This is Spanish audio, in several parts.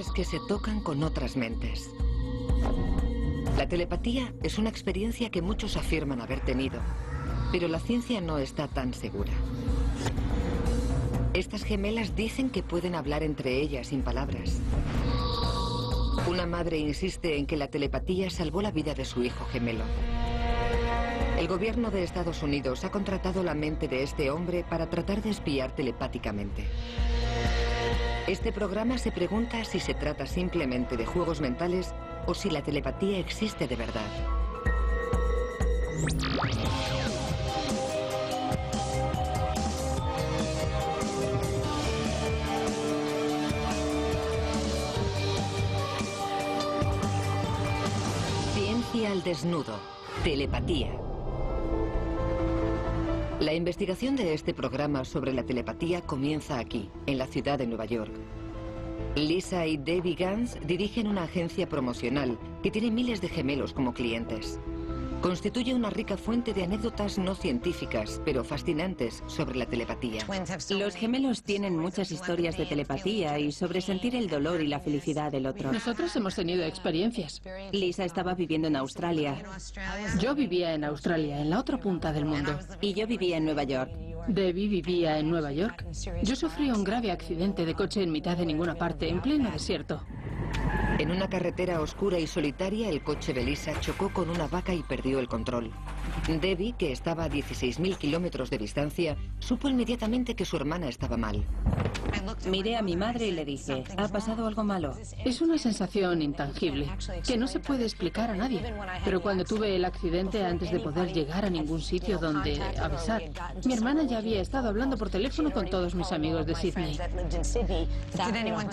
mentes que se tocan con otras mentes. La telepatía es una experiencia que muchos afirman haber tenido, pero la ciencia no está tan segura. Estas gemelas dicen que pueden hablar entre ellas sin palabras. Una madre insiste en que la telepatía salvó la vida de su hijo gemelo. El gobierno de Estados Unidos ha contratado la mente de este hombre para tratar de espiar telepáticamente. Este programa se pregunta si se trata simplemente de juegos mentales o si la telepatía existe de verdad. Ciencia al desnudo. Telepatía. La investigación de este programa sobre la telepatía comienza aquí, en la ciudad de Nueva York. Lisa y Debbie Gans dirigen una agencia promocional que tiene miles de gemelos como clientes. Constituye una rica fuente de anécdotas no científicas, pero fascinantes sobre la telepatía. Los gemelos tienen muchas historias de telepatía y sobre sentir el dolor y la felicidad del otro. Nosotros hemos tenido experiencias. Lisa estaba viviendo en Australia. Yo vivía en Australia, en la otra punta del mundo. Y yo vivía en Nueva York. Debbie vivía en Nueva York. Yo sufrí un grave accidente de coche en mitad de ninguna parte, en pleno desierto. En una carretera oscura y solitaria, el coche de Lisa chocó con una vaca y perdió el control. Debbie, que estaba a 16.000 kilómetros de distancia, supo inmediatamente que su hermana estaba mal. Miré a mi madre y le dije, ¿ha pasado algo malo? Es una sensación intangible, que no se puede explicar a nadie. Pero cuando tuve el accidente, antes de poder llegar a ningún sitio donde avisar, mi hermana ya había estado hablando por teléfono con todos mis amigos de Sydney.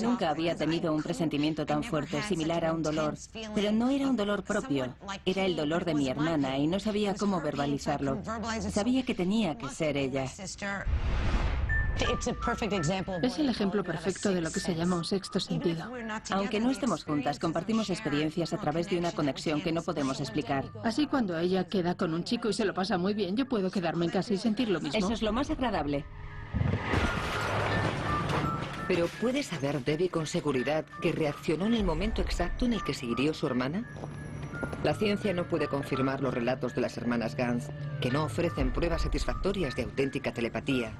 Nunca había tenido un presentimiento tan fuerte, similar a un dolor. Pero no era un dolor propio, era el dolor de mi hermana y no sabía cómo verbalizarlo. Sabía que tenía que ser ella. Es el ejemplo perfecto de lo que se llama un sexto sentido. Aunque no estemos juntas, compartimos experiencias a través de una conexión que no podemos explicar. Así cuando ella queda con un chico y se lo pasa muy bien, yo puedo quedarme en casa y sentir lo mismo. Eso es lo más agradable. ¿Pero puede saber Debbie con seguridad que reaccionó en el momento exacto en el que se hirió su hermana? La ciencia no puede confirmar los relatos de las hermanas Gans, que no ofrecen pruebas satisfactorias de auténtica telepatía.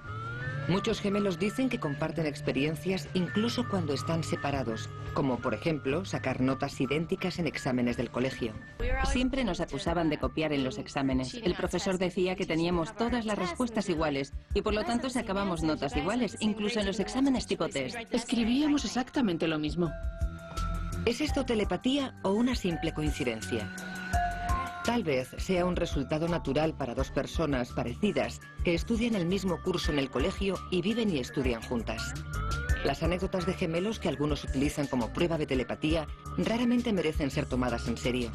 Muchos gemelos dicen que comparten experiencias incluso cuando están separados, como por ejemplo sacar notas idénticas en exámenes del colegio. Siempre nos acusaban de copiar en los exámenes. El profesor decía que teníamos todas las respuestas iguales y por lo tanto sacábamos notas iguales, incluso en los exámenes tipo test. Escribíamos exactamente lo mismo. ¿Es esto telepatía o una simple coincidencia? Tal vez sea un resultado natural para dos personas parecidas que estudian el mismo curso en el colegio y viven y estudian juntas. Las anécdotas de gemelos que algunos utilizan como prueba de telepatía raramente merecen ser tomadas en serio.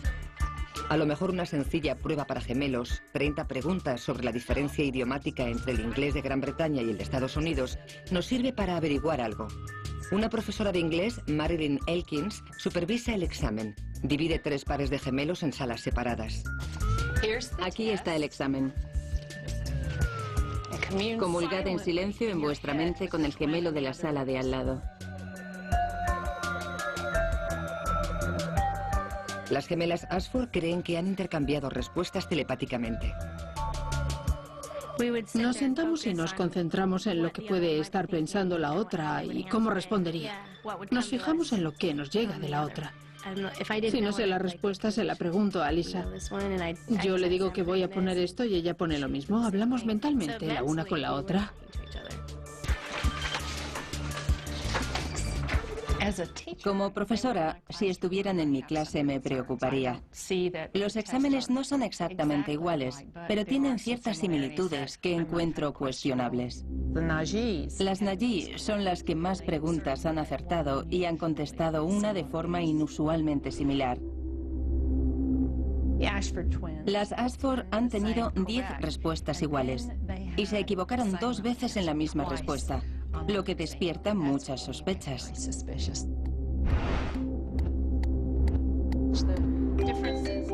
A lo mejor una sencilla prueba para gemelos, 30 preguntas sobre la diferencia idiomática entre el inglés de Gran Bretaña y el de Estados Unidos, nos sirve para averiguar algo. Una profesora de inglés, Marilyn Elkins, supervisa el examen. Divide 3 pares de gemelos en salas separadas. Aquí está el examen. Comulgad en silencio en vuestra mente con el gemelo de la sala de al lado. Las gemelas Ashford creen que han intercambiado respuestas telepáticamente. Nos sentamos y nos concentramos en lo que puede estar pensando la otra y cómo respondería. Nos fijamos en lo que nos llega de la otra. Si no sé la respuesta, se la pregunto a Lisa. Yo le digo que voy a poner esto y ella pone lo mismo. Hablamos mentalmente la una con la otra. Como profesora, si estuvieran en mi clase me preocuparía. Los exámenes no son exactamente iguales, pero tienen ciertas similitudes que encuentro cuestionables. Las Najee son las que más preguntas han acertado y han contestado una de forma inusualmente similar. Las Ashford han tenido 10 respuestas iguales y se equivocaron 2 veces en la misma respuesta, lo que despierta muchas sospechas.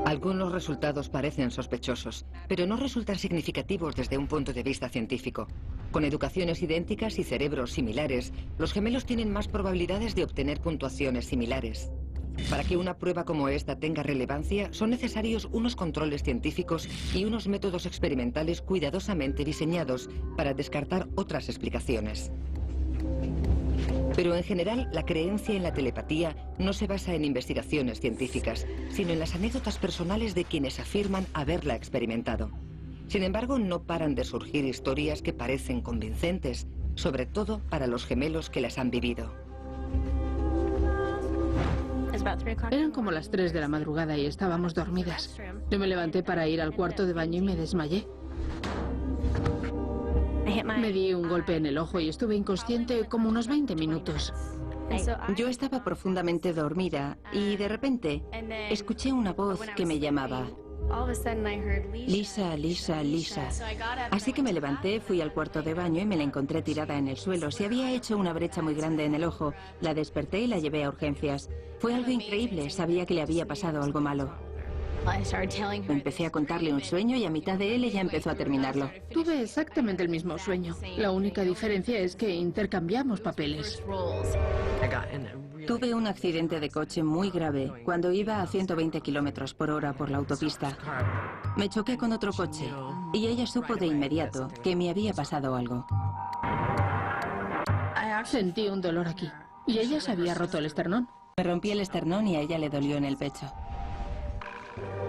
Algunos resultados parecen sospechosos, pero no resultan significativos desde un punto de vista científico. Con educaciones idénticas y cerebros similares, los gemelos tienen más probabilidades de obtener puntuaciones similares. Para que una prueba como esta tenga relevancia, son necesarios unos controles científicos y unos métodos experimentales cuidadosamente diseñados para descartar otras explicaciones. Pero en general, la creencia en la telepatía no se basa en investigaciones científicas, sino en las anécdotas personales de quienes afirman haberla experimentado. Sin embargo, no paran de surgir historias que parecen convincentes, sobre todo para los gemelos que las han vivido. Eran como las 3 de la madrugada y estábamos dormidas. Yo me levanté para ir al cuarto de baño y me desmayé. Me di un golpe en el ojo y estuve inconsciente como unos 20 minutos. Yo estaba profundamente dormida y de repente escuché una voz que me llamaba. Lisa, Lisa, Lisa. Así que me levanté, fui al cuarto de baño y me la encontré tirada en el suelo. Se había hecho una brecha muy grande en el ojo. La desperté y la llevé a urgencias. Fue algo increíble, sabía que le había pasado algo malo. Empecé a contarle un sueño y a mitad de él ella empezó a terminarlo. Tuve exactamente el mismo sueño. La única diferencia es que intercambiamos papeles. Tuve un accidente de coche muy grave cuando iba a 120 kilómetros por hora por la autopista. Me choqué con otro coche y ella supo de inmediato que me había pasado algo. Sentí un dolor aquí y ella se había roto el esternón. Me rompí el esternón y a ella le dolió en el pecho.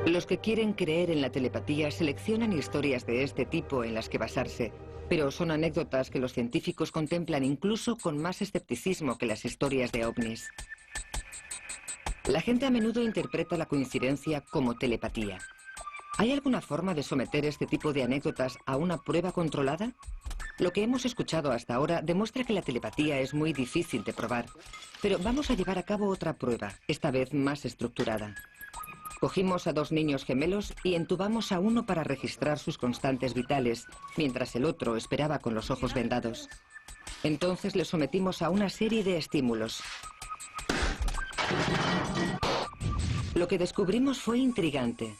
Los que quieren creer en la telepatía seleccionan historias de este tipo en las que basarse, pero son anécdotas que los científicos contemplan incluso con más escepticismo que las historias de ovnis. La gente a menudo interpreta la coincidencia como telepatía. ¿Hay alguna forma de someter este tipo de anécdotas a una prueba controlada? Lo que hemos escuchado hasta ahora demuestra que la telepatía es muy difícil de probar, pero vamos a llevar a cabo otra prueba, esta vez más estructurada. Cogimos a 2 niños gemelos y entubamos a uno para registrar sus constantes vitales, mientras el otro esperaba con los ojos vendados. Entonces le sometimos a una serie de estímulos. Lo que descubrimos fue intrigante.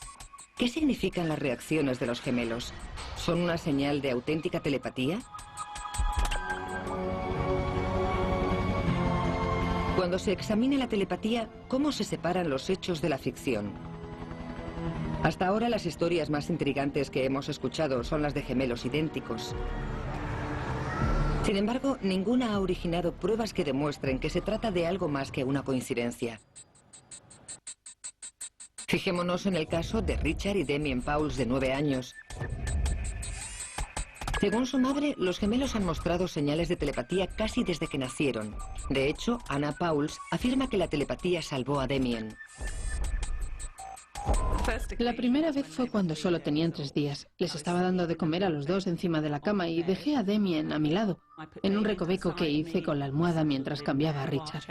¿Qué significan las reacciones de los gemelos? ¿Son una señal de auténtica telepatía? Cuando se examina la telepatía, ¿cómo se separan los hechos de la ficción? Hasta ahora las historias más intrigantes que hemos escuchado son las de gemelos idénticos. Sin embargo, ninguna ha originado pruebas que demuestren que se trata de algo más que una coincidencia. Fijémonos en el caso de Richard y Damien Pauls, de 9 años. Según su madre, los gemelos han mostrado señales de telepatía casi desde que nacieron. De hecho, Anna Pauls afirma que la telepatía salvó a Damien. La primera vez fue cuando solo tenían 3 días. Les estaba dando de comer a los 2 encima de la cama y dejé a Damien a mi lado, en un recoveco que hice con la almohada mientras cambiaba a Richard.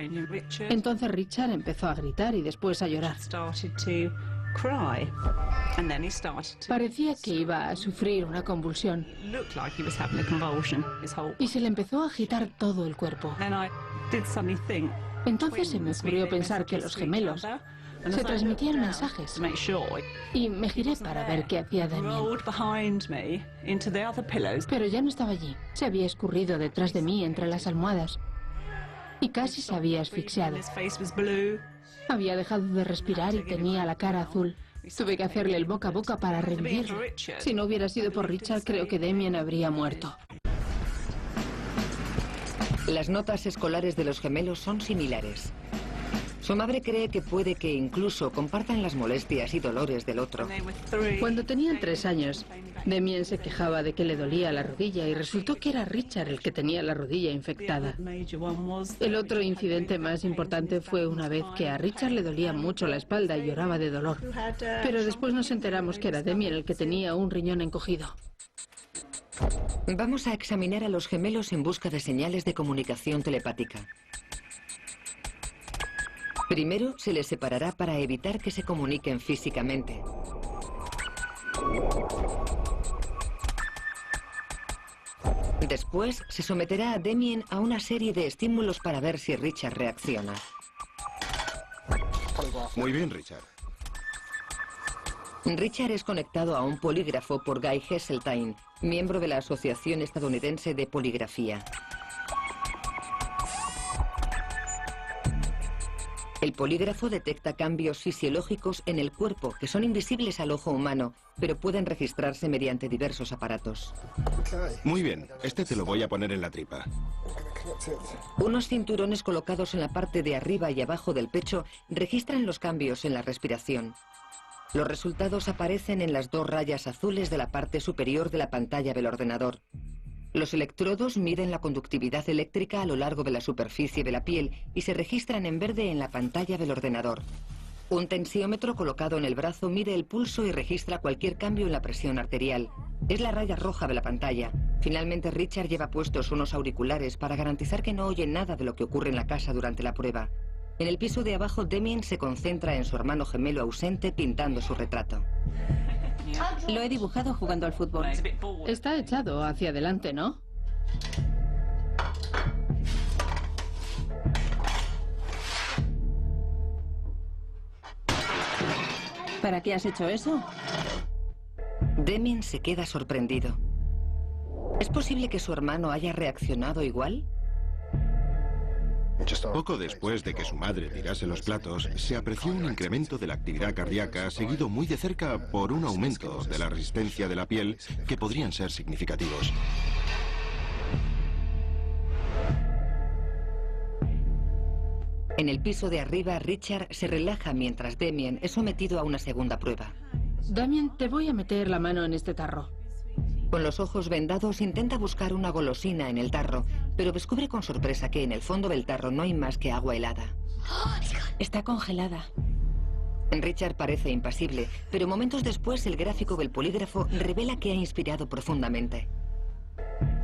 Entonces Richard empezó a gritar y después a llorar. Parecía que iba a sufrir una convulsión y se le empezó a agitar todo el cuerpo. Entonces se me ocurrió pensar que los gemelos se transmitían mensajes y me giré para ver qué hacía Damien. Pero ya no estaba allí. Se había escurrido detrás de mí entre las almohadas y casi se había asfixiado. Había dejado de respirar y tenía la cara azul. Tuve que hacerle el boca a boca para revivirlo. Si no hubiera sido por Richard, creo que Damien habría muerto. Las notas escolares de los gemelos son similares. Su madre cree que puede que incluso compartan las molestias y dolores del otro. Cuando tenían 3 años, Damien se quejaba de que le dolía la rodilla y resultó que era Richard el que tenía la rodilla infectada. El otro incidente más importante fue una vez que a Richard le dolía mucho la espalda y lloraba de dolor. Pero después nos enteramos que era Damien el que tenía un riñón encogido. Vamos a examinar a los gemelos en busca de señales de comunicación telepática. Primero se les separará para evitar que se comuniquen físicamente. Después se someterá a Damien a una serie de estímulos para ver si Richard reacciona. Muy bien, Richard. Richard es conectado a un polígrafo por Guy Heseltine, miembro de la Asociación Estadounidense de Poligrafía. El polígrafo detecta cambios fisiológicos en el cuerpo que son invisibles al ojo humano, pero pueden registrarse mediante diversos aparatos. Muy bien, este te lo voy a poner en la tripa. Unos cinturones colocados en la parte de arriba y abajo del pecho registran los cambios en la respiración. Los resultados aparecen en las 2 rayas azules de la parte superior de la pantalla del ordenador. Los electrodos miden la conductividad eléctrica a lo largo de la superficie de la piel y se registran en verde en la pantalla del ordenador. Un tensiómetro colocado en el brazo mide el pulso y registra cualquier cambio en la presión arterial. Es la raya roja de la pantalla. Finalmente, Richard lleva puestos unos auriculares para garantizar que no oye nada de lo que ocurre en la casa durante la prueba. En el piso de abajo, Damien se concentra en su hermano gemelo ausente pintando su retrato. Lo he dibujado jugando al fútbol. Está echado hacia adelante, ¿no? ¿Para qué has hecho eso? Damien se queda sorprendido. ¿Es posible que su hermano haya reaccionado igual? Poco después de que su madre tirase los platos, se apreció un incremento de la actividad cardíaca, seguido muy de cerca por un aumento de la resistencia de la piel que podrían ser significativos. En el piso de arriba, Richard se relaja mientras Damien es sometido a una segunda prueba. Damien, te voy a meter la mano en este tarro. Con los ojos vendados intenta buscar una golosina en el tarro, pero descubre con sorpresa que en el fondo del tarro no hay más que agua helada. Está congelada. Richard parece impasible, pero momentos después el gráfico del polígrafo revela que ha inspirado profundamente.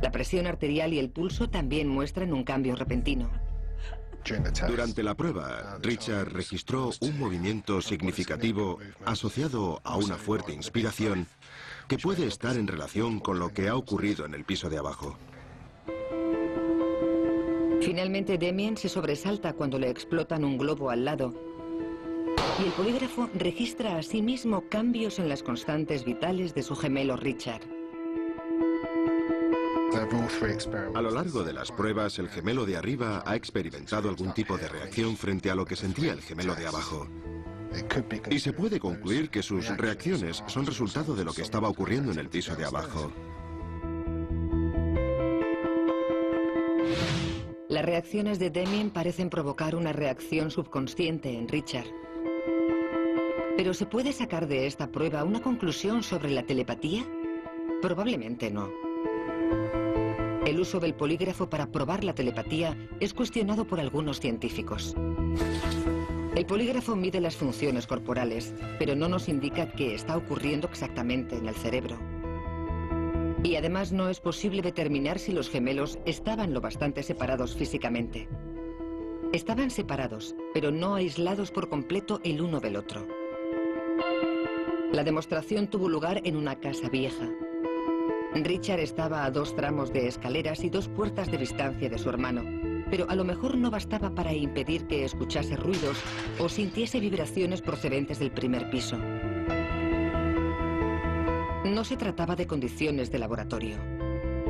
La presión arterial y el pulso también muestran un cambio repentino. Durante la prueba, Richard registró un movimiento significativo asociado a una fuerte inspiración que puede estar en relación con lo que ha ocurrido en el piso de abajo. Finalmente, Damien se sobresalta cuando le explotan un globo al lado y el polígrafo registra a sí mismo cambios en las constantes vitales de su gemelo Richard. A lo largo de las pruebas, el gemelo de arriba ha experimentado algún tipo de reacción frente a lo que sentía el gemelo de abajo. Y se puede concluir que sus reacciones son resultado de lo que estaba ocurriendo en el piso de abajo. Las reacciones de Damien parecen provocar una reacción subconsciente en Richard. ¿Pero se puede sacar de esta prueba una conclusión sobre la telepatía? Probablemente no. El uso del polígrafo para probar la telepatía es cuestionado por algunos científicos. El polígrafo mide las funciones corporales, pero no nos indica qué está ocurriendo exactamente en el cerebro. Y además no es posible determinar si los gemelos estaban lo bastante separados físicamente. Estaban separados, pero no aislados por completo el uno del otro. La demostración tuvo lugar en una casa vieja. Richard estaba a 2 tramos de escaleras y 2 puertas de distancia de su hermano, pero a lo mejor no bastaba para impedir que escuchase ruidos o sintiese vibraciones procedentes del primer piso. No se trataba de condiciones de laboratorio.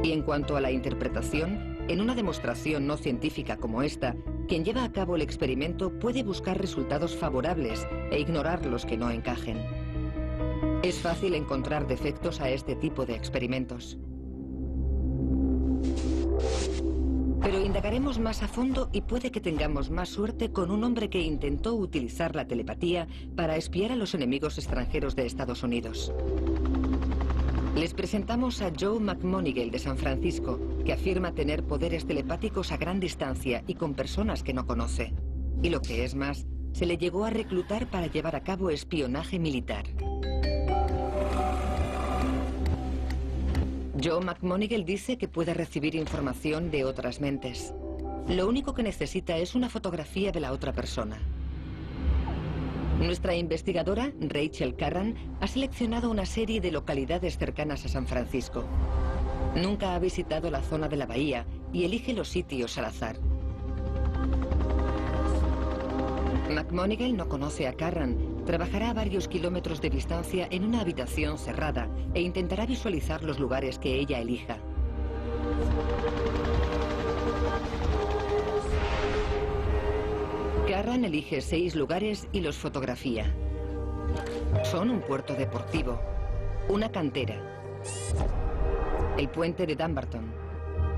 Y en cuanto a la interpretación, en una demostración no científica como esta, quien lleva a cabo el experimento puede buscar resultados favorables e ignorar los que no encajen. Es fácil encontrar defectos a este tipo de experimentos. Pero indagaremos más a fondo y puede que tengamos más suerte con un hombre que intentó utilizar la telepatía para espiar a los enemigos extranjeros de Estados Unidos. Les presentamos a Joe McMonigle de San Francisco, que afirma tener poderes telepáticos a gran distancia y con personas que no conoce. Y lo que es más, se le llegó a reclutar para llevar a cabo espionaje militar. Joe McMonigle dice que puede recibir información de otras mentes. Lo único que necesita es una fotografía de la otra persona. Nuestra investigadora, Rachel Carran, ha seleccionado una serie de localidades cercanas a San Francisco. Nunca ha visitado la zona de la bahía y elige los sitios al azar. McMonigle no conoce a Carran, trabajará a varios kilómetros de distancia en una habitación cerrada e intentará visualizar los lugares que ella elija. Carran elige 6 lugares y los fotografía. Son un puerto deportivo, una cantera, el puente de Dumbarton,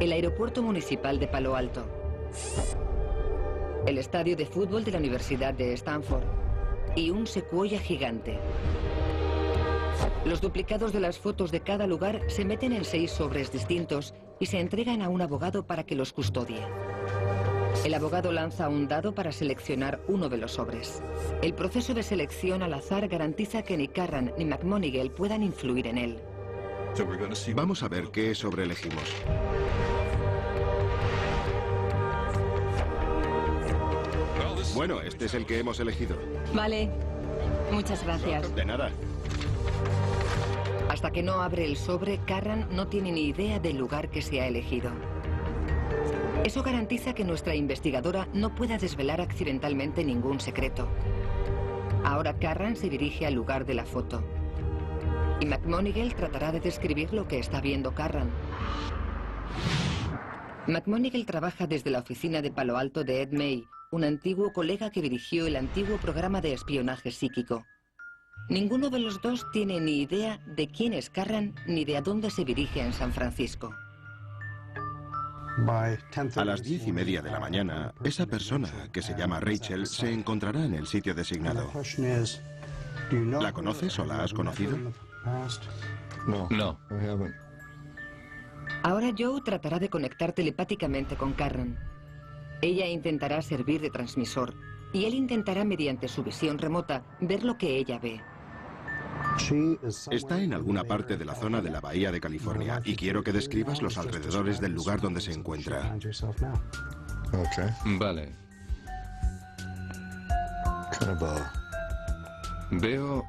el aeropuerto municipal de Palo Alto, el estadio de fútbol de la Universidad de Stanford y un secuoya gigante. Los duplicados de las fotos de cada lugar se meten en 6 sobres distintos y se entregan a un abogado para que los custodie. El abogado lanza un dado para seleccionar uno de los sobres. El proceso de selección al azar garantiza que ni Carran ni McMonigle puedan influir en él. Vamos a ver qué sobre elegimos. Bueno, este es el que hemos elegido. Vale. Muchas gracias. De nada. Hasta que no abre el sobre, Carran no tiene ni idea del lugar que se ha elegido. Eso garantiza que nuestra investigadora no pueda desvelar accidentalmente ningún secreto. Ahora Carran se dirige al lugar de la foto. Y McMonigle tratará de describir lo que está viendo Carran. McMonigle trabaja desde la oficina de Palo Alto de Ed May, un antiguo colega que dirigió el antiguo programa de espionaje psíquico. Ninguno de los dos tiene ni idea de quién es Carran ni de a dónde se dirige en San Francisco. A las 10:30 de la mañana, esa persona, que se llama Rachel, se encontrará en el sitio designado. ¿La conoces o la has conocido? No. Ahora Joe tratará de conectar telepáticamente con Carran. Ella intentará servir de transmisor y él intentará, mediante su visión remota, ver lo que ella ve. Está en alguna parte de la zona de la Bahía de California y quiero que describas los alrededores del lugar donde se encuentra. Vale. Veo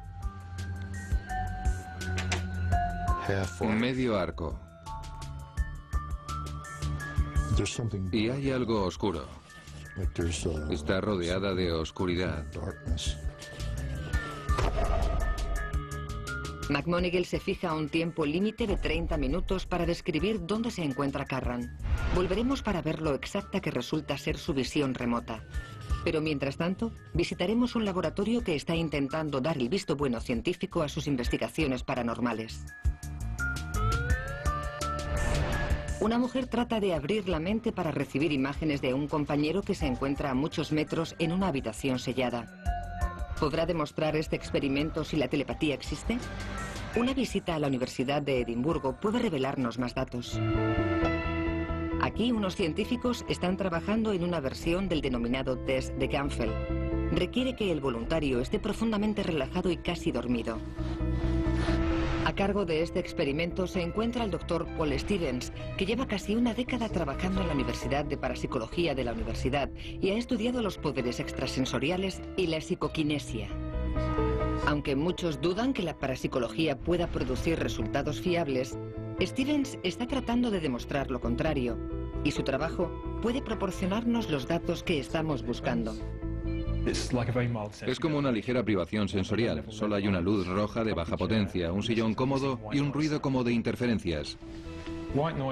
medio arco. Y hay algo oscuro. Está rodeada de oscuridad. McMonigle se fija un tiempo límite de 30 minutos para describir dónde se encuentra Carran. Volveremos para ver lo exacta que resulta ser su visión remota. Pero mientras tanto, visitaremos un laboratorio que está intentando dar el visto bueno científico a sus investigaciones paranormales. Una mujer trata de abrir la mente para recibir imágenes de un compañero que se encuentra a muchos metros en una habitación sellada. ¿Podrá demostrar este experimento si la telepatía existe? Una visita a la Universidad de Edimburgo puede revelarnos más datos. Aquí unos científicos están trabajando en una versión del denominado test de Ganfeld. Requiere que el voluntario esté profundamente relajado y casi dormido. A cargo de este experimento se encuentra el Dr. Paul Stevens, que lleva casi una década trabajando en la Universidad de Parapsicología de la universidad y ha estudiado los poderes extrasensoriales y la psicoquinesia. Aunque muchos dudan que la parapsicología pueda producir resultados fiables, Stevens está tratando de demostrar lo contrario, y su trabajo puede proporcionarnos los datos que estamos buscando. Es como una ligera privación sensorial. Solo hay una luz roja de baja potencia, un sillón cómodo y un ruido como de interferencias.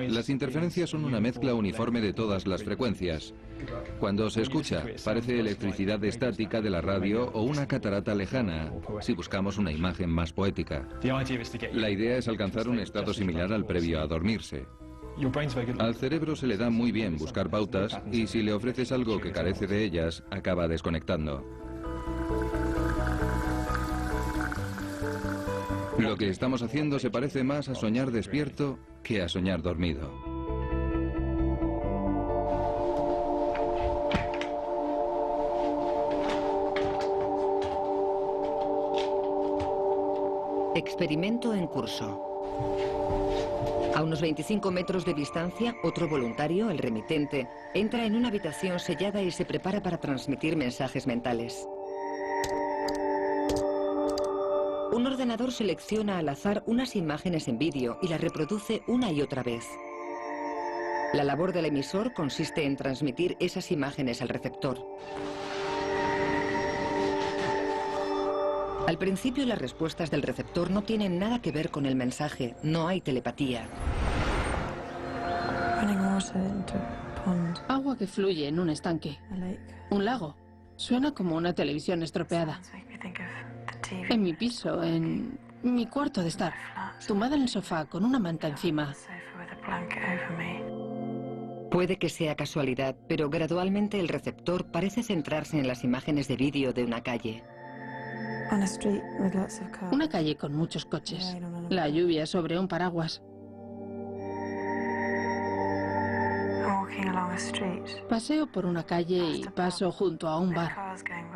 Las interferencias son una mezcla uniforme de todas las frecuencias. Cuando se escucha, parece electricidad estática de la radio o una catarata lejana, si buscamos una imagen más poética. La idea es alcanzar un estado similar al previo a dormirse. Al cerebro se le da muy bien buscar pautas y si le ofreces algo que carece de ellas, acaba desconectando. Lo que estamos haciendo se parece más a soñar despierto que a soñar dormido. Experimento en curso. A unos 25 metros de distancia, otro voluntario, el remitente, entra en una habitación sellada y se prepara para transmitir mensajes mentales. Un ordenador selecciona al azar unas imágenes en vídeo y las reproduce una y otra vez. La labor del emisor consiste en transmitir esas imágenes al receptor. Al principio las respuestas del receptor no tienen nada que ver con el mensaje, no hay telepatía. Agua que fluye en un estanque. Un lago. Suena como una televisión estropeada. En mi piso, en mi cuarto de estar, tumbada en el sofá con una manta encima. Puede que sea casualidad, pero gradualmente el receptor parece centrarse en las imágenes de vídeo de una calle. Una calle con muchos coches. La lluvia sobre un paraguas. Paseo por una calle y paso junto a un bar.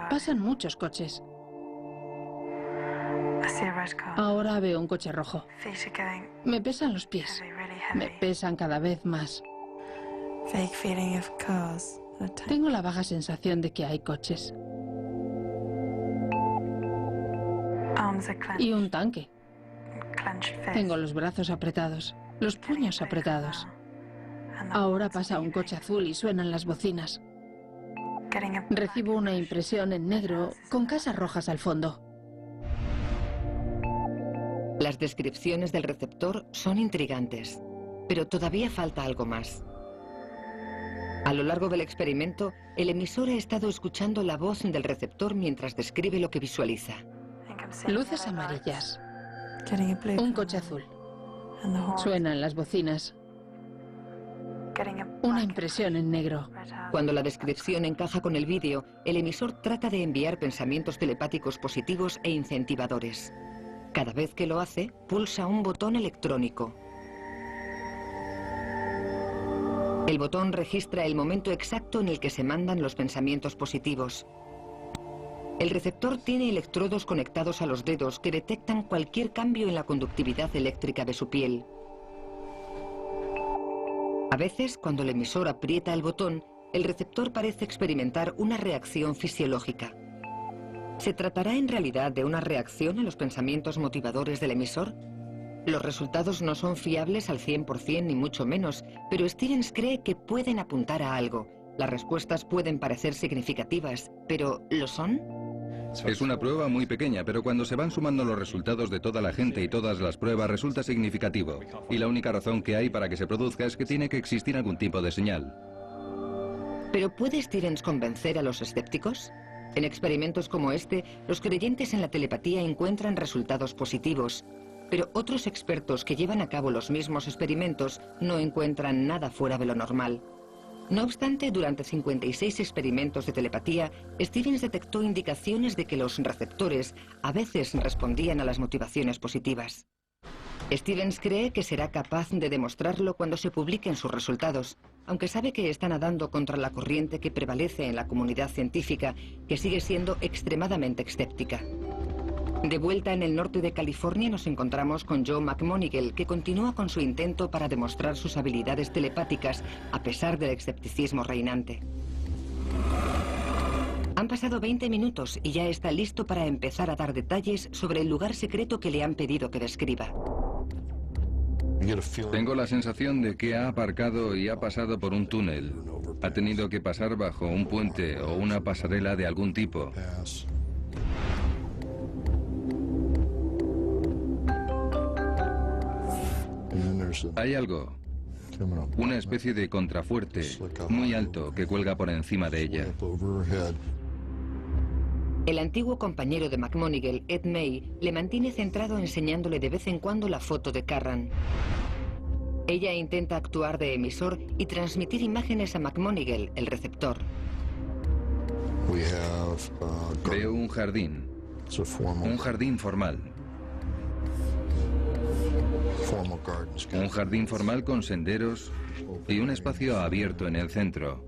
Pasan muchos coches. Ahora veo un coche rojo. Me pesan los pies. Me pesan cada vez más. Tengo la vaga sensación de que hay coches. Y un tanque. Tengo los brazos apretados, los puños apretados. Ahora pasa un coche azul y suenan las bocinas. Recibo una impresión en negro con casas rojas al fondo. Las descripciones del receptor son intrigantes, pero todavía falta algo más. A lo largo del experimento, el emisor ha estado escuchando la voz del receptor mientras describe lo que visualiza. Luces amarillas. Un coche azul. Suenan las bocinas. Una impresión en negro. Cuando la descripción encaja con el vídeo, el emisor trata de enviar pensamientos telepáticos positivos e incentivadores. Cada vez que lo hace, pulsa un botón electrónico. El botón registra el momento exacto en el que se mandan los pensamientos positivos. El receptor tiene electrodos conectados a los dedos que detectan cualquier cambio en la conductividad eléctrica de su piel. A veces, cuando el emisor aprieta el botón, el receptor parece experimentar una reacción fisiológica. ¿Se tratará en realidad de una reacción a los pensamientos motivadores del emisor? Los resultados no son fiables al 100% ni mucho menos, pero Stevens cree que pueden apuntar a algo. Las respuestas pueden parecer significativas, pero ¿lo son? Es una prueba muy pequeña, pero cuando se van sumando los resultados de toda la gente y todas las pruebas resulta significativo. Y la única razón que hay para que se produzca es que tiene que existir algún tipo de señal. ¿Pero puede Stevens convencer a los escépticos? En experimentos como este, los creyentes en la telepatía encuentran resultados positivos, pero otros expertos que llevan a cabo los mismos experimentos no encuentran nada fuera de lo normal. No obstante, durante 56 experimentos de telepatía, Stevens detectó indicaciones de que los receptores a veces respondían a las motivaciones positivas. Stevens cree que será capaz de demostrarlo cuando se publiquen sus resultados, aunque sabe que está nadando contra la corriente que prevalece en la comunidad científica, que sigue siendo extremadamente escéptica. De vuelta en el norte de California nos encontramos con Joe McMonigle, que continúa con su intento para demostrar sus habilidades telepáticas a pesar del escepticismo reinante. Han pasado 20 minutos y ya está listo para empezar a dar detalles sobre el lugar secreto que le han pedido que describa. Tengo la sensación de que ha aparcado y ha pasado por un túnel. Ha tenido que pasar bajo un puente o una pasarela de algún tipo. Hay algo, una especie de contrafuerte muy alto que cuelga por encima de ella. El antiguo compañero de McMonigle, Ed May, le mantiene centrado enseñándole de vez en cuando la foto de Carran. Ella intenta actuar de emisor y transmitir imágenes a McMonigle, el receptor. Veo un jardín formal. Un jardín formal con senderos y un espacio abierto en el centro,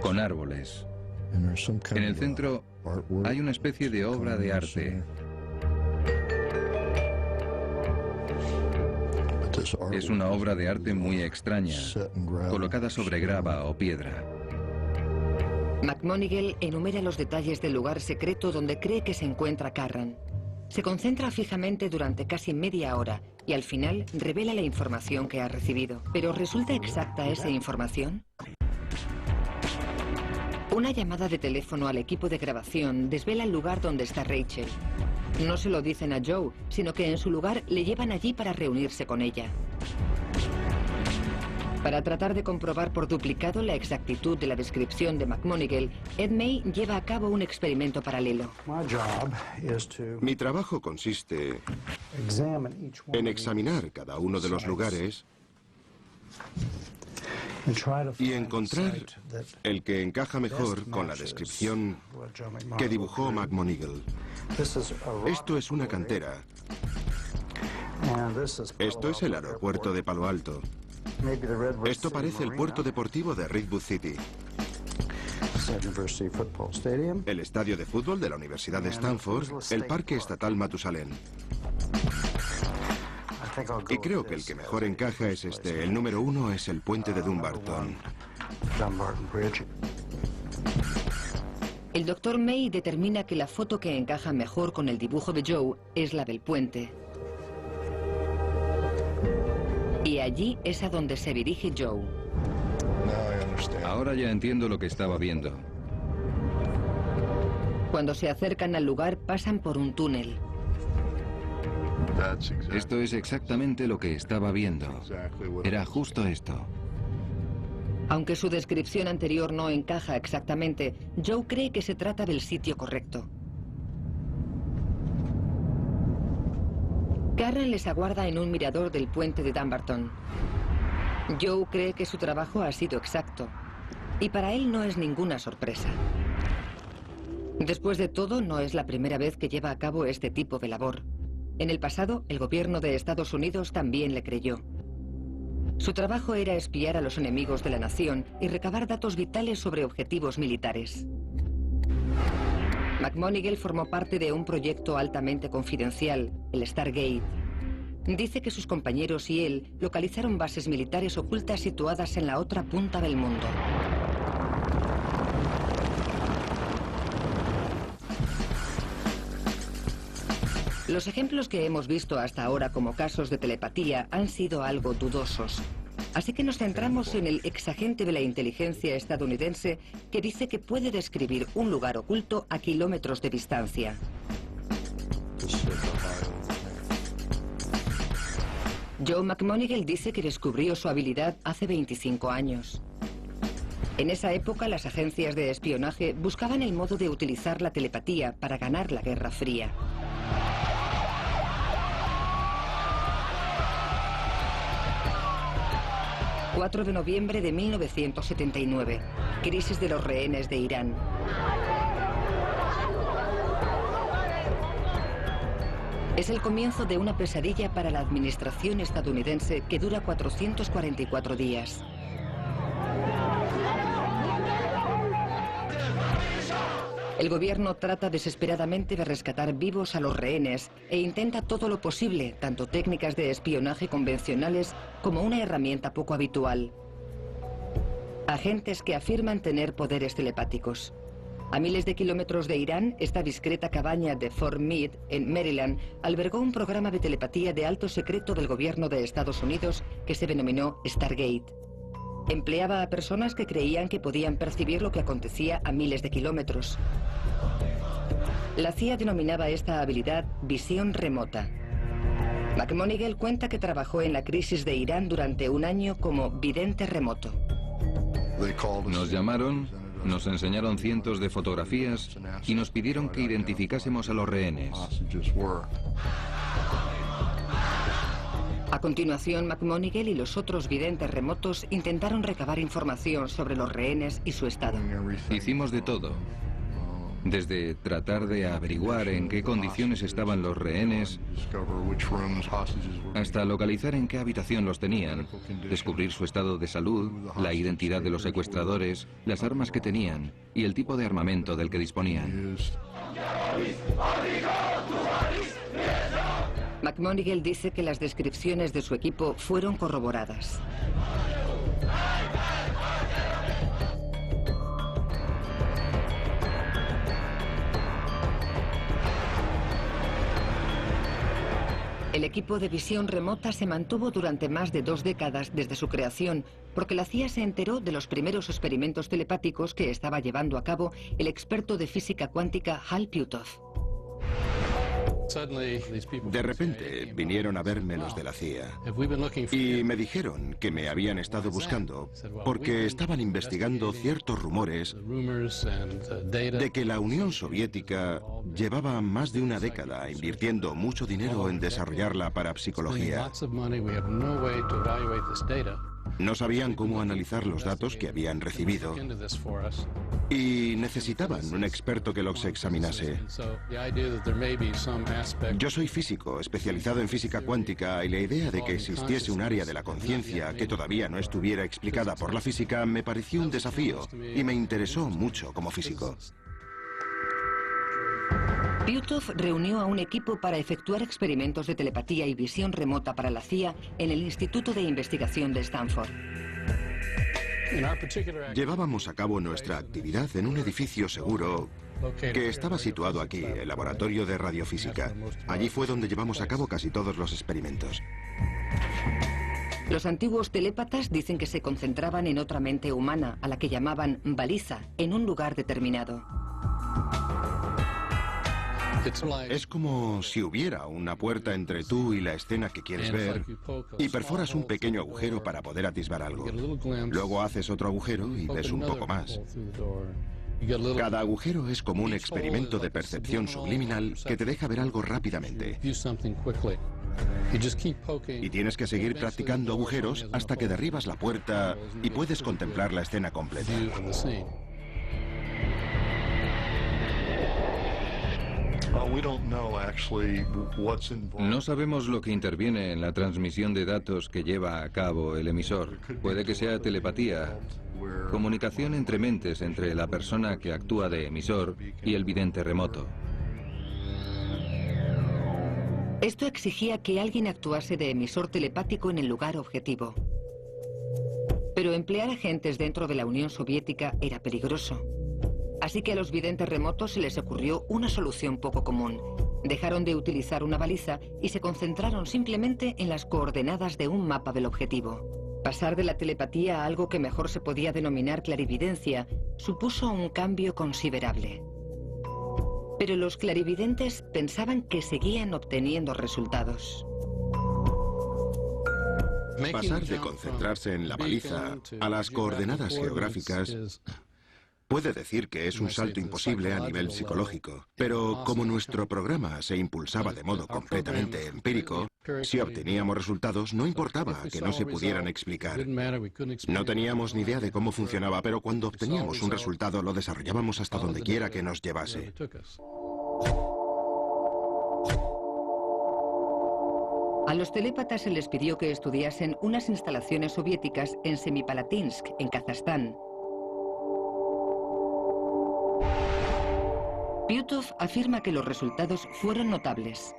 con árboles. En el centro hay una especie de obra de arte. Es una obra de arte muy extraña, colocada sobre grava o piedra. McMonigle enumera los detalles del lugar secreto donde cree que se encuentra Carran. Se concentra fijamente durante casi media hora y al final revela la información que ha recibido. ¿Pero resulta exacta esa información? Una llamada de teléfono al equipo de grabación desvela el lugar donde está Rachel. No se lo dicen a Joe, sino que en su lugar le llevan allí para reunirse con ella. Para tratar de comprobar por duplicado la exactitud de la descripción de McMonigle, Ed May lleva a cabo un experimento paralelo. Mi trabajo consiste en examinar cada uno de los lugares y encontrar el que encaja mejor con la descripción que dibujó McMonigle. Esto es una cantera. Esto es el aeropuerto de Palo Alto. Esto parece el puerto deportivo de Redwood City. El estadio de fútbol de la Universidad de Stanford, el Parque Estatal Matusalén. Y creo que el que mejor encaja es este. El número 1 es el puente de Dumbarton. El Dr. May determina que la foto que encaja mejor con el dibujo de Joe es la del puente. Y allí es a donde se dirige Joe. Ahora ya entiendo lo que estaba viendo. Cuando se acercan al lugar, pasan por un túnel. Esto es exactamente lo que estaba viendo. Era justo esto. Aunque su descripción anterior no encaja exactamente, Joe cree que se trata del sitio correcto. Karen les aguarda en un mirador del puente de Dumbarton. Joe cree que su trabajo ha sido exacto, y para él no es ninguna sorpresa. Después de todo, no es la primera vez que lleva a cabo este tipo de labor. En el pasado, el gobierno de Estados Unidos también le creyó. Su trabajo era espiar a los enemigos de la nación y recabar datos vitales sobre objetivos militares. McMonigle formó parte de un proyecto altamente confidencial, el Stargate. Dice que sus compañeros y él localizaron bases militares ocultas situadas en la otra punta del mundo. Los ejemplos que hemos visto hasta ahora como casos de telepatía han sido algo dudosos. Así que nos centramos en el exagente de la inteligencia estadounidense que dice que puede describir un lugar oculto a kilómetros de distancia. Joe McMonigle dice que descubrió su habilidad hace 25 años. En esa época, las agencias de espionaje buscaban el modo de utilizar la telepatía para ganar la Guerra Fría. ...4 de noviembre de 1979... crisis de los rehenes de Irán. Es el comienzo de una pesadilla para la administración estadounidense que dura 444 días. El gobierno trata desesperadamente de rescatar vivos a los rehenes e intenta todo lo posible, tanto técnicas de espionaje convencionales como una herramienta poco habitual. Agentes que afirman tener poderes telepáticos. A miles de kilómetros de Irán, esta discreta cabaña de Fort Meade, en Maryland, albergó un programa de telepatía de alto secreto del gobierno de Estados Unidos que se denominó Stargate. Empleaba a personas que creían que podían percibir lo que acontecía a miles de kilómetros. La CIA denominaba esta habilidad visión remota. McMonigle cuenta que trabajó en la crisis de Irán durante un año como vidente remoto. Nos llamaron, nos enseñaron cientos de fotografías y nos pidieron que identificásemos a los rehenes. A continuación, McMonigle y los otros videntes remotos intentaron recabar información sobre los rehenes y su estado. Hicimos de todo. Desde tratar de averiguar en qué condiciones estaban los rehenes, hasta localizar en qué habitación los tenían, descubrir su estado de salud, la identidad de los secuestradores, las armas que tenían y el tipo de armamento del que disponían. McMonigle dice que las descripciones de su equipo fueron corroboradas. El equipo de visión remota se mantuvo durante más de 2 décadas desde su creación, porque la CIA se enteró de los primeros experimentos telepáticos que estaba llevando a cabo el experto de física cuántica Hal Puthoff. De repente vinieron a verme los de la CIA y me dijeron que me habían estado buscando porque estaban investigando ciertos rumores de que la Unión Soviética llevaba más de una década invirtiendo mucho dinero en desarrollar la parapsicología. No sabían cómo analizar los datos que habían recibido y necesitaban un experto que los examinase. Yo soy físico, especializado en física cuántica, y la idea de que existiese un área de la conciencia que todavía no estuviera explicada por la física me pareció un desafío y me interesó mucho como físico. Puthoff reunió a un equipo para efectuar experimentos de telepatía y visión remota para la CIA en el Instituto de Investigación de Stanford. Llevábamos a cabo nuestra actividad en un edificio seguro que estaba situado aquí, el Laboratorio de Radiofísica. Allí fue donde llevamos a cabo casi todos los experimentos. Los antiguos telépatas dicen que se concentraban en otra mente humana, a la que llamaban baliza, en un lugar determinado. Es como si hubiera una puerta entre tú y la escena que quieres ver y perforas un pequeño agujero para poder atisbar algo. Luego haces otro agujero y ves un poco más. Cada agujero es como un experimento de percepción subliminal que te deja ver algo rápidamente. Y tienes que seguir practicando agujeros hasta que derribas la puerta y puedes contemplar la escena completa. No sabemos lo que interviene en la transmisión de datos que lleva a cabo el emisor. Puede que sea telepatía, comunicación entre mentes entre la persona que actúa de emisor y el vidente remoto. Esto exigía que alguien actuase de emisor telepático en el lugar objetivo. Pero emplear agentes dentro de la Unión Soviética era peligroso. Así que a los videntes remotos se les ocurrió una solución poco común. Dejaron de utilizar una baliza y se concentraron simplemente en las coordenadas de un mapa del objetivo. Pasar de la telepatía a algo que mejor se podía denominar clarividencia supuso un cambio considerable. Pero los clarividentes pensaban que seguían obteniendo resultados. Pasar de concentrarse en la baliza a las coordenadas geográficas puede decir que es un salto imposible a nivel psicológico, pero como nuestro programa se impulsaba de modo completamente empírico, si obteníamos resultados no importaba que no se pudieran explicar. No teníamos ni idea de cómo funcionaba, pero cuando obteníamos un resultado lo desarrollábamos hasta donde quiera que nos llevase. A los telépatas se les pidió que estudiasen unas instalaciones soviéticas en Semipalatinsk, en Kazajstán. Puthoff afirma que los resultados fueron notables.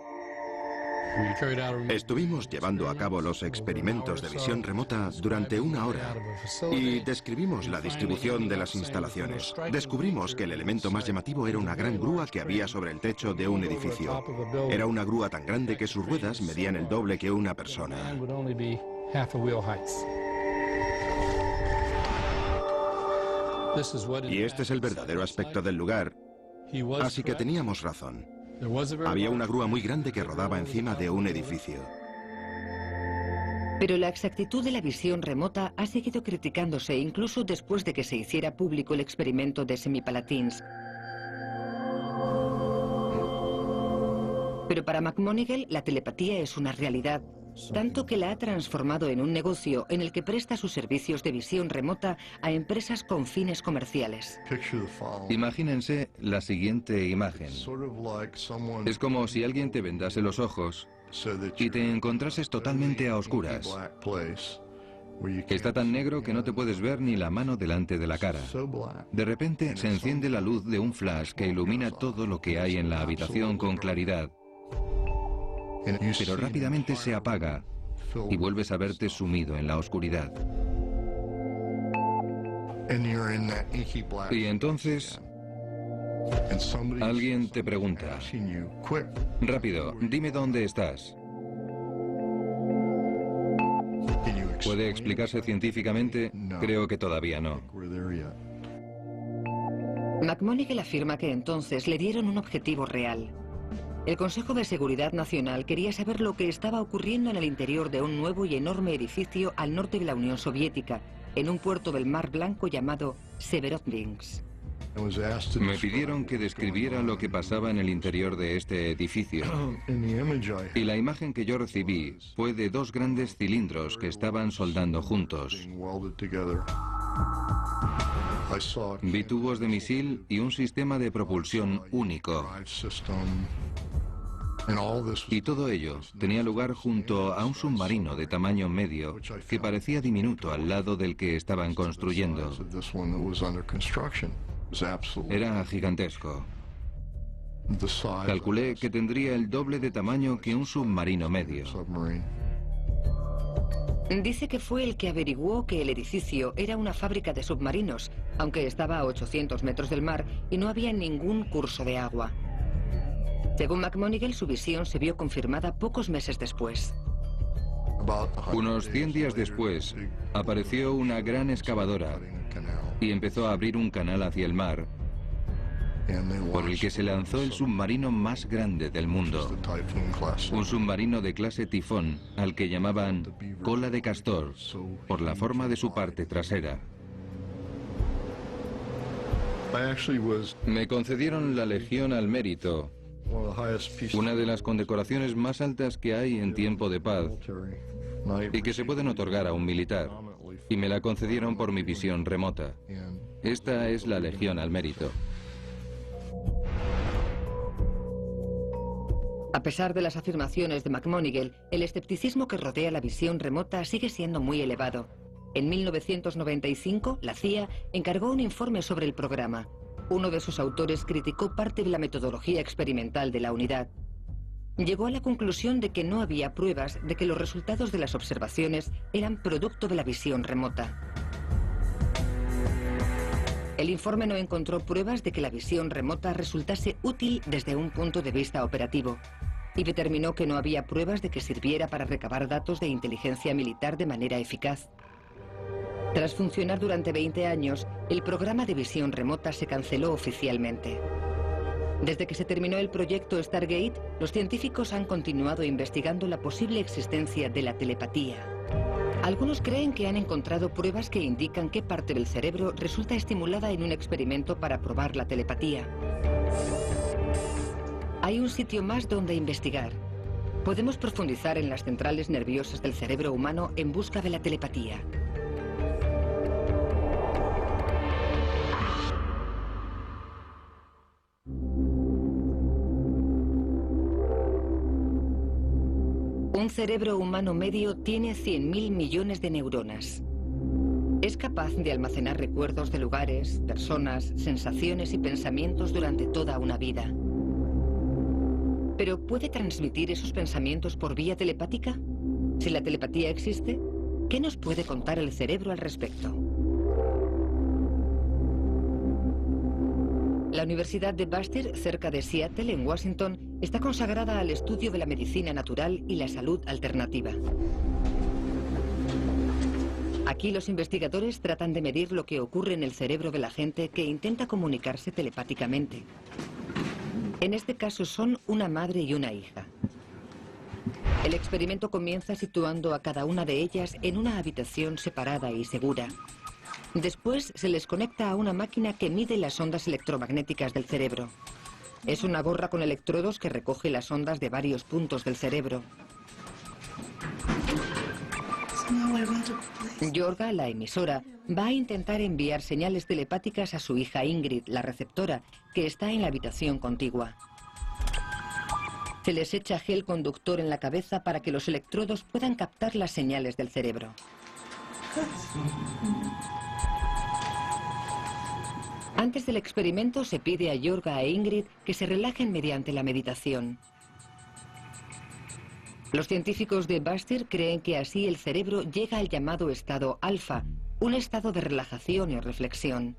Estuvimos llevando a cabo los experimentos de visión remota durante 1 hora y describimos la distribución de las instalaciones. Descubrimos que el elemento más llamativo era una gran grúa que había sobre el techo de un edificio. Era una grúa tan grande que sus ruedas medían el doble que una persona. Y este es el verdadero aspecto del lugar. Así que teníamos razón. Había una grúa muy grande que rodaba encima de un edificio. Pero la exactitud de la visión remota ha seguido criticándose incluso después de que se hiciera público el experimento de Semipalatinsk. Pero para McMoneagle la telepatía es una realidad, tanto que la ha transformado en un negocio en el que presta sus servicios de visión remota a empresas con fines comerciales. Imagínense la siguiente imagen. Es como si alguien te vendase los ojos y te encontrases totalmente a oscuras. Está tan negro que no te puedes ver ni la mano delante de la cara. De repente se enciende la luz de un flash que ilumina todo lo que hay en la habitación con claridad. Pero rápidamente se apaga y vuelves a verte sumido en la oscuridad. Y entonces alguien te pregunta: rápido, dime dónde estás. ¿Puede explicarse científicamente? Creo que todavía no. McMonigle afirma que entonces le dieron un objetivo real. El Consejo de Seguridad Nacional quería saber lo que estaba ocurriendo en el interior de un nuevo y enorme edificio al norte de la Unión Soviética, en un puerto del Mar Blanco llamado Severodvinsk. Me pidieron que describiera lo que pasaba en el interior de este edificio. Y la imagen que yo recibí fue de dos grandes cilindros que estaban soldando juntos. Vi tubos de misil y un sistema de propulsión único. Y todo ello tenía lugar junto a un submarino de tamaño medio que parecía diminuto al lado del que estaban construyendo. Era gigantesco. Calculé que tendría el doble de tamaño que un submarino medio. Dice que fue el que averiguó que el edificio era una fábrica de submarinos, aunque estaba a 800 metros del mar y no había ningún curso de agua. Según McMonigle, su visión se vio confirmada pocos meses después. Unos 100 días después, apareció una gran excavadora y empezó a abrir un canal hacia el mar, por el que se lanzó el submarino más grande del mundo. Un submarino de clase tifón, al que llamaban cola de castor, por la forma de su parte trasera. Me concedieron la Legión al Mérito, una de las condecoraciones más altas que hay en tiempo de paz y que se pueden otorgar a un militar, y me la concedieron por mi visión remota. Esta es la Legión al Mérito. A pesar de las afirmaciones de McMonigle, el escepticismo que rodea la visión remota sigue siendo muy elevado. En 1995, la CIA encargó un informe sobre el programa. Uno de sus autores criticó parte de la metodología experimental de la unidad. Llegó a la conclusión de que no había pruebas de que los resultados de las observaciones eran producto de la visión remota. El informe no encontró pruebas de que la visión remota resultase útil desde un punto de vista operativo y determinó que no había pruebas de que sirviera para recabar datos de inteligencia militar de manera eficaz. Tras funcionar durante 20 años, el programa de visión remota se canceló oficialmente. Desde que se terminó el proyecto Stargate, los científicos han continuado investigando la posible existencia de la telepatía. Algunos creen que han encontrado pruebas que indican qué parte del cerebro resulta estimulada en un experimento para probar la telepatía. Hay un sitio más donde investigar. Podemos profundizar en las centrales nerviosas del cerebro humano en busca de la telepatía. Un cerebro humano medio tiene 100.000 millones de neuronas. Es capaz de almacenar recuerdos de lugares, personas, sensaciones y pensamientos durante toda una vida. ¿Pero puede transmitir esos pensamientos por vía telepática? Si la telepatía existe, ¿qué nos puede contar el cerebro al respecto? La Universidad de Baxter, cerca de Seattle, en Washington, está consagrada al estudio de la medicina natural y la salud alternativa. Aquí los investigadores tratan de medir lo que ocurre en el cerebro de la gente que intenta comunicarse telepáticamente. En este caso son una madre y una hija. El experimento comienza situando a cada una de ellas en una habitación separada y segura. Después se les conecta a una máquina que mide las ondas electromagnéticas del cerebro. Es una gorra con electrodos que recoge las ondas de varios puntos del cerebro. Yorga, la emisora, va a intentar enviar señales telepáticas a su hija Ingrid, la receptora, que está en la habitación contigua. Se les echa gel conductor en la cabeza para que los electrodos puedan captar las señales del cerebro. Antes del experimento se pide a Yorga e Ingrid que se relajen mediante la meditación. Los científicos de Baxter creen que así el cerebro llega al llamado estado alfa, un estado de relajación y reflexión.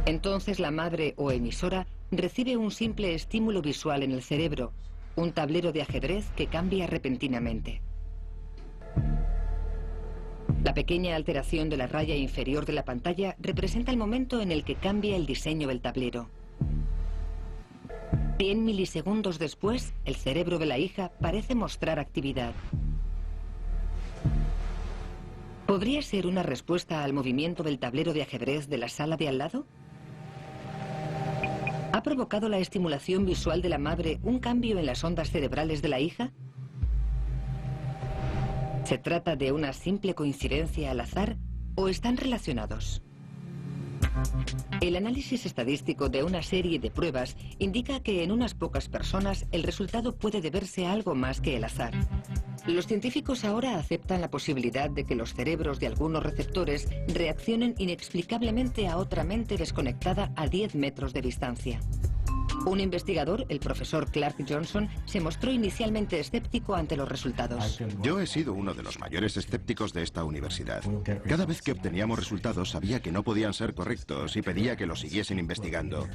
Entonces la madre o emisora recibe un simple estímulo visual en el cerebro, un tablero de ajedrez que cambia repentinamente. La pequeña alteración de la raya inferior de la pantalla representa el momento en el que cambia el diseño del tablero. 100 milisegundos después, el cerebro de la hija parece mostrar actividad. ¿Podría ser una respuesta al movimiento del tablero de ajedrez de la sala de al lado? ¿Ha provocado la estimulación visual de la madre un cambio en las ondas cerebrales de la hija? ¿Se trata de una simple coincidencia al azar o están relacionados? El análisis estadístico de una serie de pruebas indica que en unas pocas personas el resultado puede deberse a algo más que el azar. Los científicos ahora aceptan la posibilidad de que los cerebros de algunos receptores reaccionen inexplicablemente a otra mente desconectada a 10 metros de distancia. Un investigador, el profesor Clark Johnson, se mostró inicialmente escéptico ante los resultados. Yo he sido uno de los mayores escépticos de esta universidad. Cada vez que obteníamos resultados sabía que no podían ser correctos y pedía que los siguiesen investigando.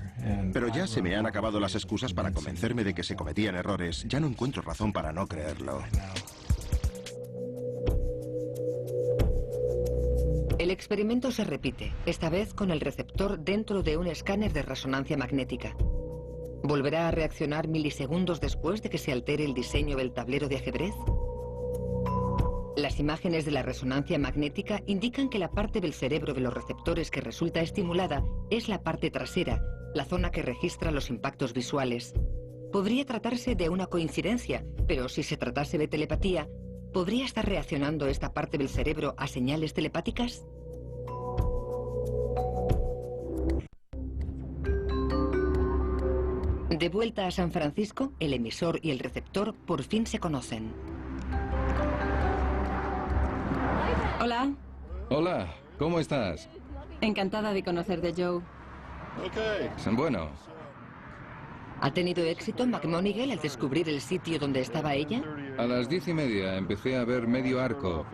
Pero ya se me han acabado las excusas para convencerme de que se cometían errores. Ya no encuentro razón para no creerlo. El experimento se repite, esta vez con el receptor dentro de un escáner de resonancia magnética. ¿Volverá a reaccionar milisegundos después de que se altere el diseño del tablero de ajedrez? Las imágenes de la resonancia magnética indican que la parte del cerebro de los receptores que resulta estimulada es la parte trasera, la zona que registra los impactos visuales. Podría tratarse de una coincidencia, pero si se tratase de telepatía, ¿podría estar reaccionando esta parte del cerebro a señales telepáticas? De vuelta a San Francisco, el emisor y el receptor por fin se conocen. Hola. Hola, ¿cómo estás? Encantada de conocerte, Joe. Bueno. ¿Ha tenido éxito McMonigle al descubrir el sitio donde estaba ella? A las 10:30 empecé a ver medio arco,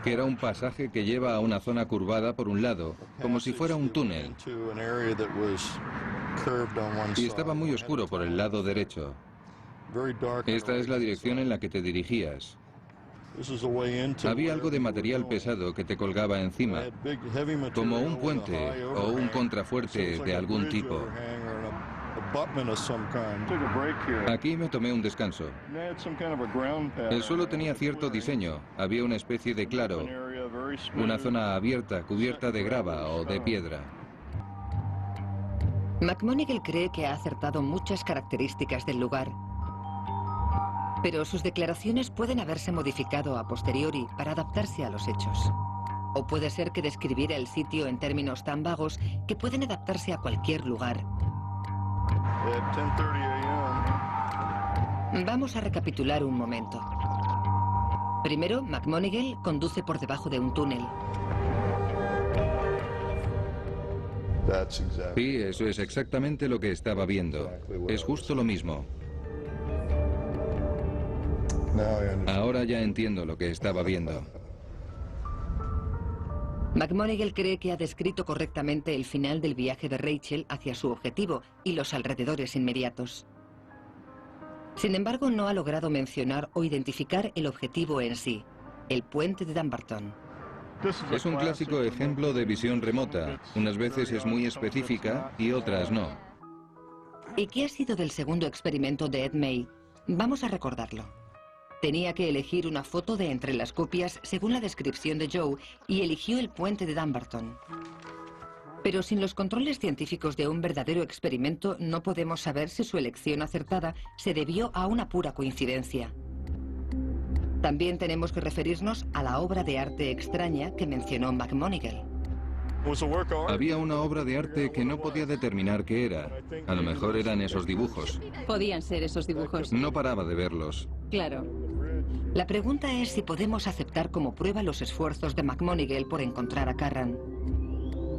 que era un pasaje que lleva a una zona curvada por un lado, como si fuera un túnel. Y estaba muy oscuro por el lado derecho. Esta es la dirección en la que te dirigías. Había algo de material pesado que te colgaba encima, como un puente o un contrafuerte de algún tipo. Aquí me tomé un descanso. El suelo tenía cierto diseño. Había una especie de claro, una zona abierta cubierta de grava o de piedra. McMonigle cree que ha acertado muchas características del lugar, pero sus declaraciones pueden haberse modificado a posteriori para adaptarse a los hechos. O puede ser que describiera el sitio en términos tan vagos que pueden adaptarse a cualquier lugar. Vamos a recapitular un momento. Primero, McMonigle conduce por debajo de un túnel. Sí, eso es exactamente lo que estaba viendo. Es justo lo mismo. Ahora ya entiendo lo que estaba viendo. McMonigle cree que ha descrito correctamente el final del viaje de Rachel hacia su objetivo y los alrededores inmediatos. Sin embargo, no ha logrado mencionar o identificar el objetivo en sí, el puente de Dumbarton. Es un clásico ejemplo de visión remota. Unas veces es muy específica y otras no. ¿Y qué ha sido del segundo experimento de Ed May? Vamos a recordarlo. Tenía que elegir una foto de entre las copias según la descripción de Joe y eligió el puente de Dumbarton. Pero sin los controles científicos de un verdadero experimento no podemos saber si su elección acertada se debió a una pura coincidencia. También tenemos que referirnos a la obra de arte extraña que mencionó McMonigle. Había una obra de arte que no podía determinar qué era. A lo mejor eran esos dibujos. Podían ser esos dibujos. No paraba de verlos. Claro. La pregunta es si podemos aceptar como prueba los esfuerzos de McMonigle por encontrar a Carran.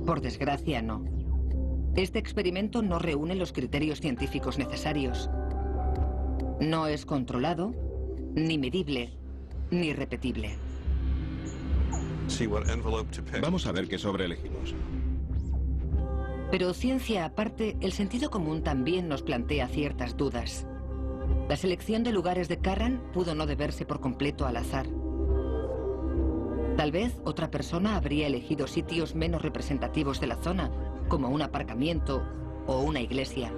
Por desgracia, no. Este experimento no reúne los criterios científicos necesarios. No es controlado, ni medible, ni repetible. Vamos a ver qué sobre elegimos. Pero ciencia aparte, el sentido común también nos plantea ciertas dudas. La selección de lugares de Carran pudo no deberse por completo al azar. Tal vez otra persona habría elegido sitios menos representativos de la zona, como un aparcamiento o una iglesia.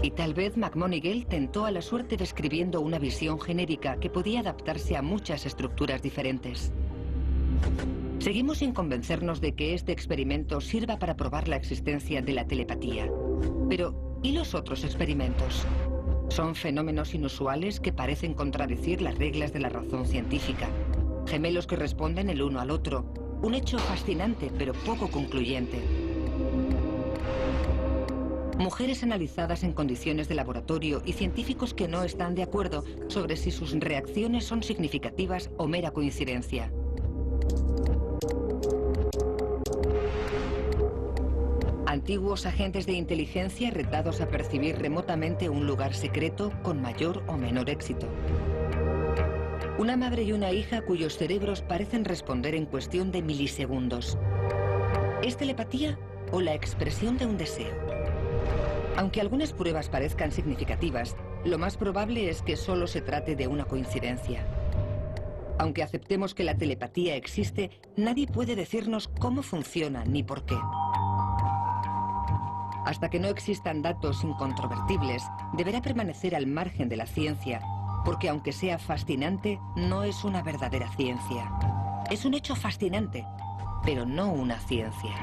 Y tal vez McMonagall tentó a la suerte describiendo una visión genérica que podía adaptarse a muchas estructuras diferentes. Seguimos sin convencernos de que este experimento sirva para probar la existencia de la telepatía. Pero, ¿y los otros experimentos? Son fenómenos inusuales que parecen contradecir las reglas de la razón científica. Gemelos que responden el uno al otro. Un hecho fascinante, pero poco concluyente. Mujeres analizadas en condiciones de laboratorio y científicos que no están de acuerdo sobre si sus reacciones son significativas o mera coincidencia. Antiguos agentes de inteligencia retados a percibir remotamente un lugar secreto con mayor o menor éxito. Una madre y una hija cuyos cerebros parecen responder en cuestión de milisegundos. ¿Es telepatía o la expresión de un deseo? Aunque algunas pruebas parezcan significativas, lo más probable es que solo se trate de una coincidencia. Aunque aceptemos que la telepatía existe, nadie puede decirnos cómo funciona ni por qué. Hasta que no existan datos incontrovertibles, deberá permanecer al margen de la ciencia, porque aunque sea fascinante, no es una verdadera ciencia. Es un hecho fascinante, pero no una ciencia.